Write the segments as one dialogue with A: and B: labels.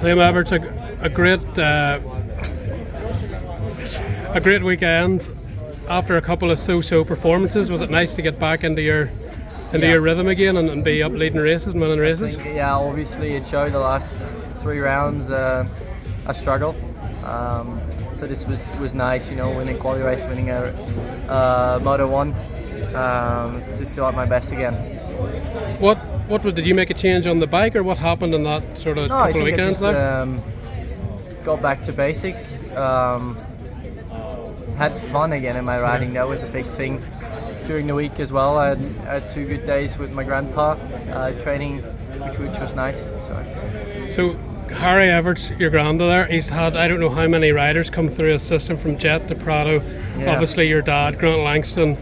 A: Liam Everts, a great weekend. After a couple of so-so performances, was it nice to get back into your rhythm again and be up leading races and winning races?
B: Yeah, obviously it showed the last 3 rounds a struggle. So this was nice, winning quali race, winning a Moto 1, to feel like my best again.
A: Did you make a change on the bike, or what happened in that sort of couple of weekends there?
B: Got back to basics. Had fun again in my riding. That was a big thing during the week as well. I had 2 good days with my grandpa training, which was nice.
A: So Harry Everts, your granda there, he's had I don't know how many riders come through his system from Jet to Prado. Yeah. Obviously your dad, Grant Langston,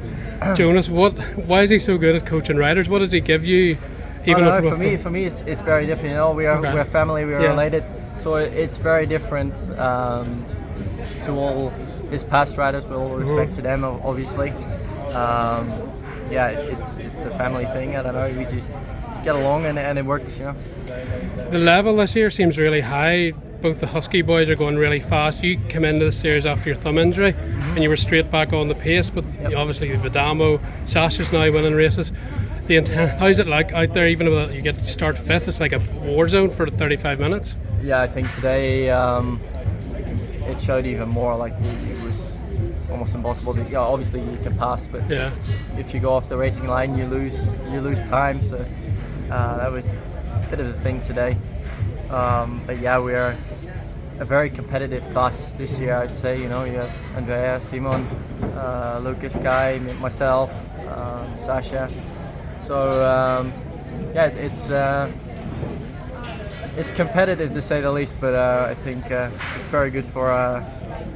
A: Jonas. Why is he so good at coaching riders? What does he give you?
B: For me, it's very different. We're family, we're related, so it's very different to all his past riders. With all respect to them, obviously. It's a family thing. I don't know. We just get along and it works.
A: The level this year seems really high. Both the Husky boys are going really fast. You came into the series after your thumb injury, and you were straight back on the pace. But obviously, Vidamo, Sasha's now winning races. How's it like out there? Even though you start 5th, it's like a war zone for 35 minutes.
B: Yeah, I think today it showed even more. Like it was almost impossible to. Obviously you can pass, but if you go off the racing line, you lose time. So that was a bit of a thing today. But yeah, we are a very competitive class this year. I'd say. You have Andrea, Simon, Lucas, Guy, myself, Sasha. So it's competitive to say the least, but I think it's very good for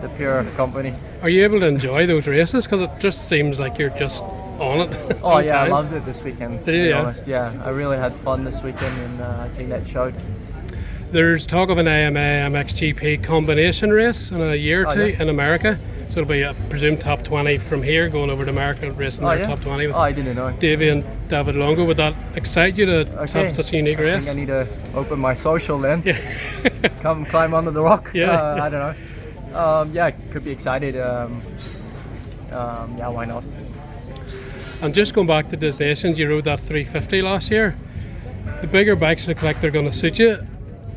B: the pure company.
A: Are you able to enjoy those races? Because it just seems like you're just on it.
B: Oh yeah, I loved it this weekend.
A: Did you?
B: To be honest, yeah, I really had fun this weekend, and I think that showed.
A: There's talk of an AMA MXGP combination race in a year or two in America. So it'll be a presumed top 20 from here going over to America racing their top 20 with
B: I didn't know.
A: Davey and David Longo. Would that excite you to have such a unique race?
B: I think I need to open my social then. Come climb under the rock. I don't know. Could be excited. Why not?
A: And just going back to Dis Nations, you rode that 350 last year. The bigger bikes look like they're going to suit you.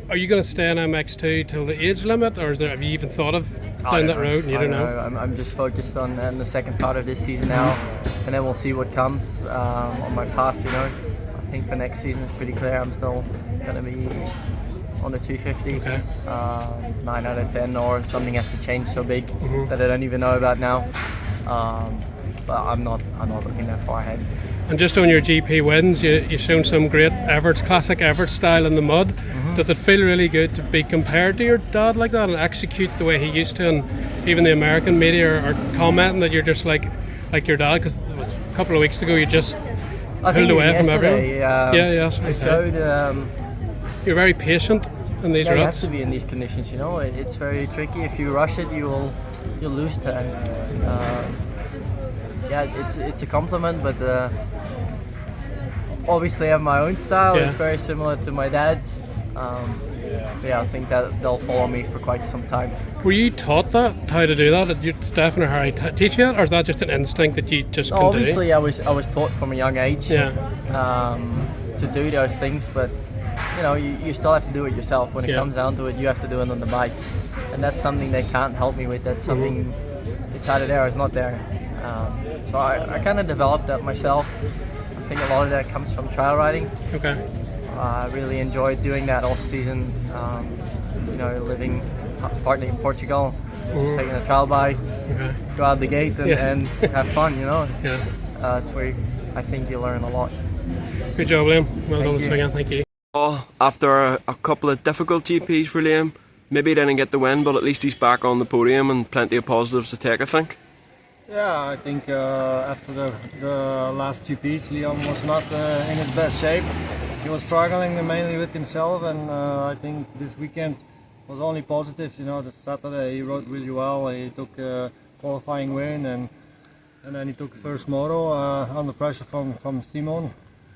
A: Are you going to stay on MX2 till the age limit, or have you even thought of down that road? And you don't know.
B: I'm just focused on the second part of this season now, and then we'll see what comes on my path. I think for next season it's pretty clear. I'm still going to be on the 250.
A: Okay.
B: 9 out of 10, or something has to change so big that I don't even know about now. But I'm not looking that far ahead.
A: And just on your GP wins, you've shown some great classic Everts style in the mud. Does it feel really good to be compared to your dad like that and execute the way he used to? And even the American media are commenting that you're just like your dad, because it was a couple of weeks ago you just pulled away from everyone.
B: I showed.
A: You're very patient in these routes.
B: You have to be in these conditions. It's very tricky. If you rush it, you'll lose time. It's a compliment, but obviously I have my own style. It's very similar to my dad's. I think that they'll follow me for quite some time.
A: Were you taught how to do that? Did Stefan or Harry teach you that, or is that just an instinct that you just can
B: obviously
A: do?
B: I was taught from a young age to do those things, but you still have to do it yourself. When it comes down to it, you have to do it on the bike, and that's something they can't help me with. That's something it's either there or it's not there. So I kind of developed that myself. I think a lot of that comes from trial riding.
A: Okay.
B: I really enjoyed doing that off season. Living partly in Portugal, just taking a trial bike, go out the gate and have fun. It's where I think you learn a lot.
A: Good job, Liam. Well done this weekend. Thank you.
C: After a couple of difficult GPs for Liam, maybe he didn't get the win, but at least he's back on the podium and plenty of positives to take, I think.
D: Yeah, I think after the last GPs, Liam was not in his best shape. He was struggling mainly with himself, and I think this weekend was only positive. The Saturday he rode really well. He took a qualifying win, and then he took first moto under pressure from Simon.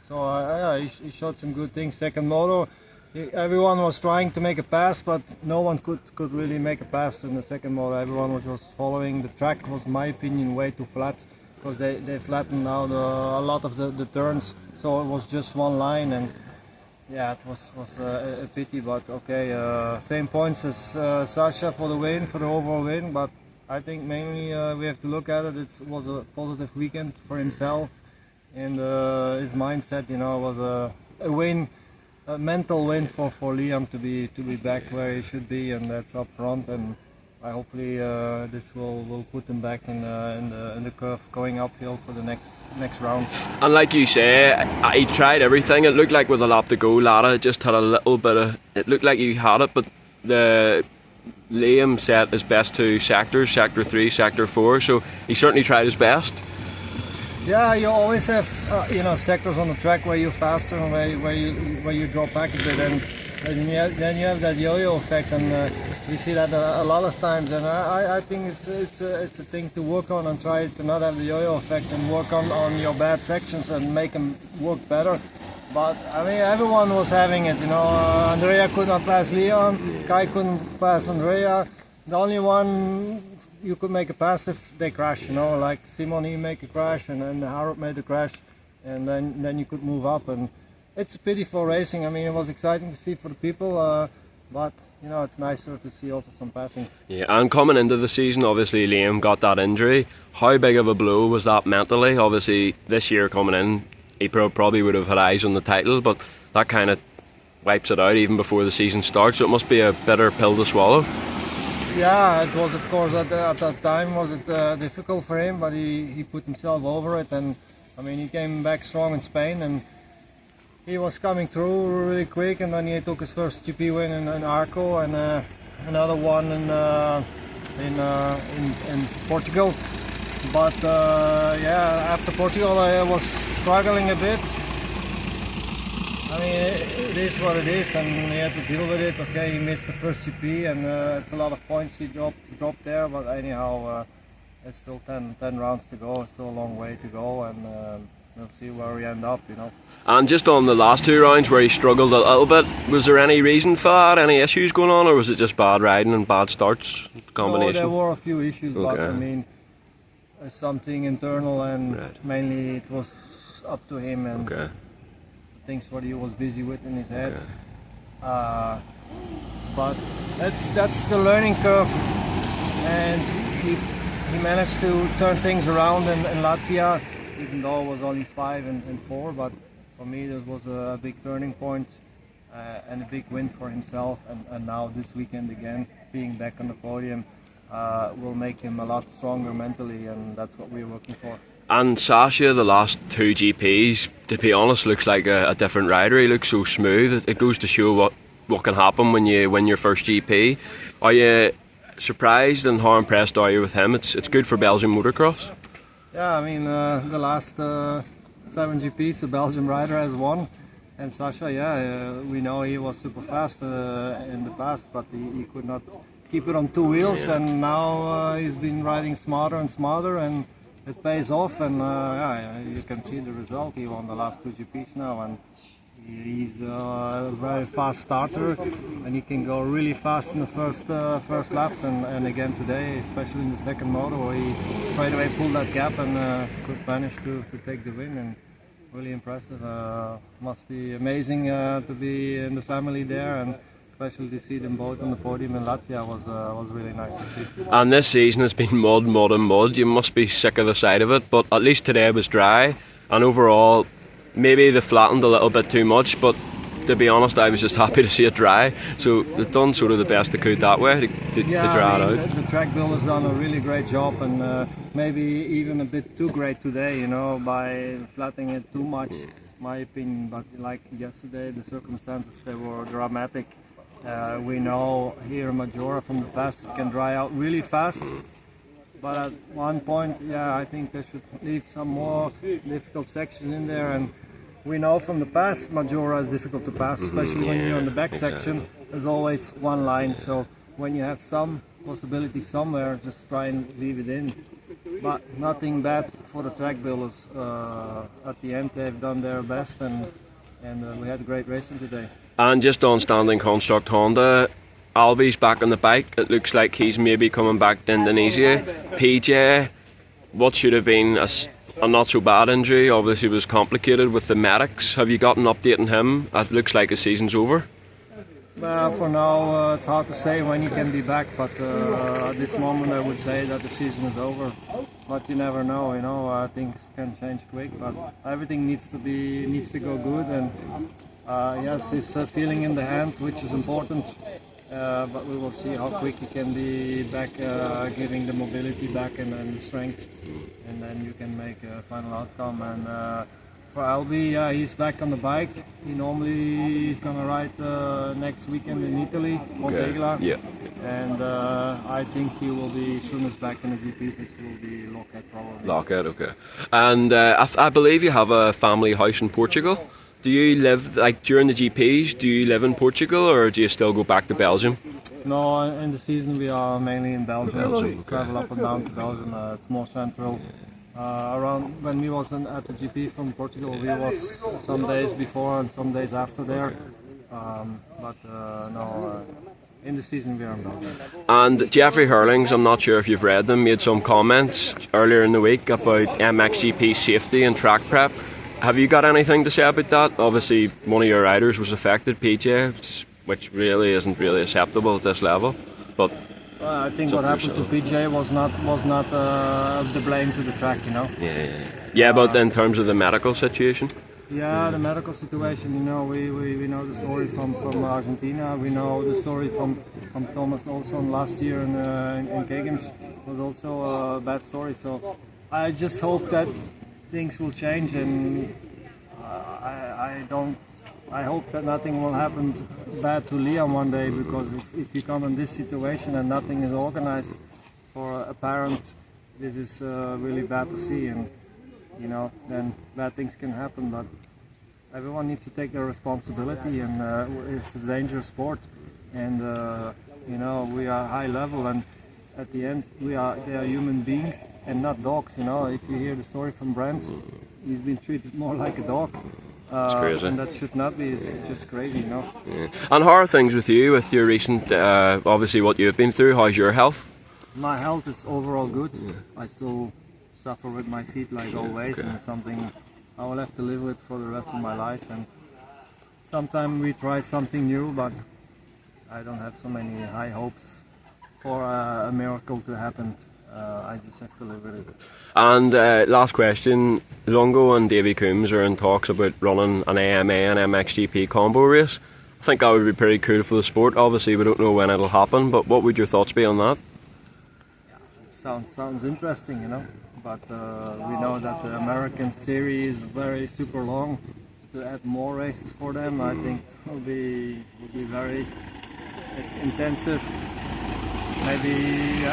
D: So he showed some good things. Second moto, everyone was trying to make a pass, but no one could really make a pass in the second motor. Everyone was just following. The track was, in my opinion, way too flat, because they flattened out a lot of the turns, so it was just one line, and yeah, it was a pity. But okay, same points as Sasha for the win, for the overall win, but I think mainly we have to look at it. It was a positive weekend for himself, and his mindset, you know, was a win. A mental win for Liam to be back where he should be, and that's up front. And hopefully this will put him back in the curve going uphill for the next rounds.
C: And like you say, he tried everything. It looked like with a lap to go, Lara just had a little bit of. It looked like he had it, but Liam set his best two sectors, sector 3, sector 4. So he certainly tried his best.
D: Yeah, you always have sectors on the track where you're faster and where you drop back a bit, and then you have that yo-yo effect, and we see that a lot of times. And I think it's a thing to work on and try to not have the yo-yo effect and work on your bad sections and make them work better. But I mean, everyone was having it. Andrea could not pass Leon, Kai couldn't pass Andrea. The only one you could make a pass if they crash, like Simon, he make a crash, and then Harold made a crash, and then you could move up. And it's a pity for racing. I mean, it was exciting to see for the people, but it's nicer to see also some passing. Yeah,
C: and coming into the season, obviously Liam got that injury. How big of a blow was that mentally? Obviously this year coming in, he probably would have had eyes on the title, but that kind of wipes it out even before the season starts, so it must be a bitter pill to swallow.
D: Yeah, it was, of course, at that time was it difficult for him, but he put himself over it, and I mean, he came back strong in Spain, and he was coming through really quick, and then he took his first GP win in Arco, and another one in Portugal. But yeah, after Portugal I was struggling a bit. I mean, it is what it is, and he had to deal with it. Okay, he missed the first GP, and it's a lot of points he dropped there. But anyhow, it's still 10 rounds to go. It's still a long way to go, and we'll see where we end up.
C: And just on the last 2 rounds where he struggled a little bit, was there any reason for that? Any issues going on, or was it just bad riding and bad starts combination?
D: No, there were a few issues, but I mean, it's something internal, and mainly it was up to him and. Things what he was busy with in his head, but that's the learning curve, and he managed to turn things around in Latvia, even though it was only 5 and 4. But for me, this was a big turning point and a big win for himself. And now this weekend again, being back on the podium will make him a lot stronger mentally, and that's what we're working for.
C: And Sasha, the last 2 GPs, to be honest, looks like a different rider. He looks so smooth. It goes to show what can happen when you win your first GP. Are you surprised, and how impressed are you with him? It's good for Belgian motocross.
D: Yeah, I mean, the last 7 GPs, the Belgian rider has won. And Sasha, we know he was super fast in the past, but he could not keep it on 2 wheels. And now he's been riding smarter and smarter, and it pays off, and you can see the result. He won the last 2 GPs now, and he's a very fast starter, and he can go really fast in the first laps. And again today, especially in the second motor, where he straight away pulled that gap and could manage to take the win. And really impressive. Must be amazing to be in the family there, and especially to see them both on the podium in Latvia was really nice to see.
C: And this season has been mud, mud and mud. You must be sick of the sight of it, but at least today was dry, and overall maybe they flattened a little bit too much, but to be honest, I was just happy to see it dry. So they've done sort of the best they could that way to dry it out.
D: The track build has done a really great job, and maybe even a bit too great today, by flattening it too much, my opinion. But like yesterday, the circumstances, they were dramatic. We know here in Maggiora from the past it can dry out really fast, but at one point, I think they should leave some more difficult sections in there. And we know from the past Maggiora is difficult to pass, especially when you're on the back section. There's always one line, so when you have some possibility somewhere, just try and leave it in. But nothing bad for the track builders. At the end, they've done their best, and we had a great racing today.
C: And just on standing construct Honda, Albie's back on the bike. It looks like he's maybe coming back to Indonesia. PJ, what should have been a not so bad injury, obviously was complicated with the medics. Have you got an update on him? It looks like his season's over.
D: For now, it's hard to say when he can be back, but at this moment I would say that the season is over. But you never know, you know. Things can change quick, but everything needs to go good. And yes, it's a feeling in the hand, which is important. But we will see how quick he can be back, giving the mobility back and the strength, and then you can make a final outcome. And for Albie, yeah, he's back on the bike. He normally is gonna ride next weekend in Italy, Montegla.
C: Yeah.
D: And I think he will be, as soon as back in the GPs, he will be Lockheed probably.
C: Lockheed, okay. And I believe you have a family house in Portugal. Do you live, like during the GPs, do you live in Portugal or do you still go back to Belgium?
D: No, in the season we are mainly in Belgium.
C: Okay.
D: Travel up and down to Belgium. It's more central. Around when we was at the GP from Portugal, we was some days before and some days after there. No, in the season we are in Belgium.
C: And Jeffrey Hurlings, I'm not sure if you've read them, made some comments earlier in the week about MXGP safety and track prep. Have you got anything to say about that? Obviously, one of your riders was affected, PJ, which really isn't really acceptable at this level. But
D: I think what happened to PJ was not the blame to the track, you know.
C: Yeah, but in terms of the medical situation.
D: Yeah, the medical situation. You know, we know the story from Argentina. We know the story from Thomas Olsson last year in K-Games. It was also a bad story. So I just hope that things will change, and I hope that nothing will happen bad to Liam one day, because if you come in this situation and nothing is organized for a parent, this is really bad to see, and you know, then bad things can happen. But everyone needs to take their responsibility, and it's a dangerous sport, and you know, we are high level, and at the end they are human beings and not dogs. You know, if you hear the story from Brent, he's been treated more like a dog.
C: It's crazy.
D: And that should not be. It's just crazy, you know.
C: Yeah. And how are things with you, with your recent, obviously what you've been through? How's your health?
D: My health is overall good. I still suffer with my feet like always, and it's something I will have to live with for the rest of my life. And sometimes we try something new, but I don't have so many high hopes for a miracle to happen. I just have to live with it.
C: And last question, Longo and Davy Coombs are in talks about running an AMA and MXGP combo race. I think that would be pretty cool for the sport. Obviously we don't know when it'll happen, but what would your thoughts be on that?
D: Sounds interesting, you know, but we know that the American series is very super long. To add more races for them, I think will be very intensive. Maybe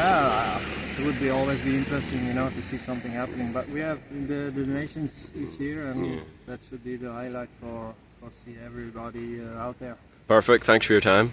D: it would always be interesting, you know, to see something happening. But we have the nations each year, and that should be the highlight for see everybody out there.
C: Perfect. Thanks for your time.